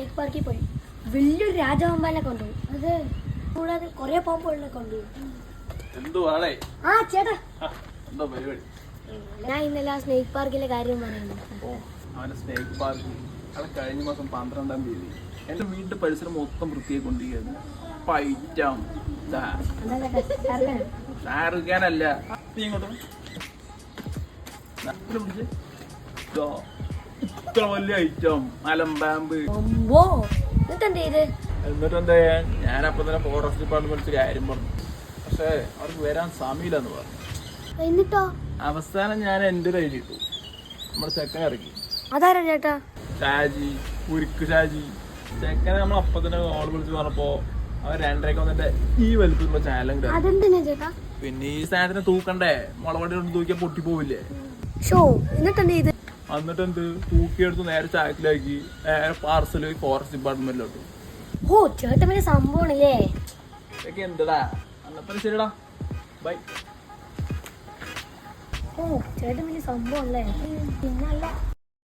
Snake പാർക്കിൽ പോയി. വലിയൊരു രാജവമ്പാലെ കണ്ടു. അത് കൂടാതെ കുറെ പാമ്പുകളെ കണ്ടു. ആ ചേട്ടാ, ഞാൻ ഇന്നലെ ആ സ്നേക്ക് പാർക്കിലെ കാര്യം പറയുന്നു. സ്നേക്ക് പാർക്ക് അവിടെ കഴിഞ്ഞ മാസം 12-ാം തീയതി എന്റെ വീടിന്റെ പരിസരം മൊത്തം വൃത്തിയായി കൊണ്ടിരിക്കുകയാണ്. ഷാറുഖ് ഖാൻ അല്ല, നീ ഇങ്ങോട്ട് ഇത്ര വലിയ ഐറ്റം അലമ്പാമ്പ്. എന്നിട്ടെന്താ ഞാനപ്പം തന്നെ ഫോറസ്റ്റ് ഡിപ്പാർട്ട്മെന്റ് കാര്യം പറഞ്ഞു. പക്ഷെ അവർക്ക് വരാൻ സമയമില്ലെന്ന് പറഞ്ഞു. എന്നിട്ടോ അവസാനം ഞാൻ എന്റെ കയ്യിൽ ഇട്ടു. നമ്മുടെ ചെക്കൻ ഇറക്കി. അതാരാ ചേട്ടാ? ഷാജി, ഉരുക്ക് ഷാജി. ചെക്കനെ നമ്മൾ അപ്പം തന്നെ ഓൾ വിളിച്ച് പറഞ്ഞപ്പോ അവൻ 2:30 വന്നിട്ട് ഈ വലുപ്പത്തിലുള്ള ചാനലും ചേട്ടാ. പിന്നെ ഈ സാധനത്തിന് തൂക്കണ്ടേ, മുളവടി കൊണ്ട് തൂക്കിയാൽ പൊട്ടിപ്പോവില്ലേ. എന്നിട്ട് എന്ത് തൂക്കിയെടുത്ത് നേരെ ചാക്കിലാക്കി നേരെ പാർസൽ ഫോറസ്റ്റ് ഡിപ്പാർട്ട്മെന്റിലോട്ട്. ഓ ചേട്ടൻ വലിയ സംഭവമാണല്ലേ. ഇതൊക്കെ എന്തടാ, അന്നത്തെ ശരിടാ, ബൈ. ഓ ചേട്ടൻ വലിയ സംഭവം അല്ലേ. പിന്നല്ല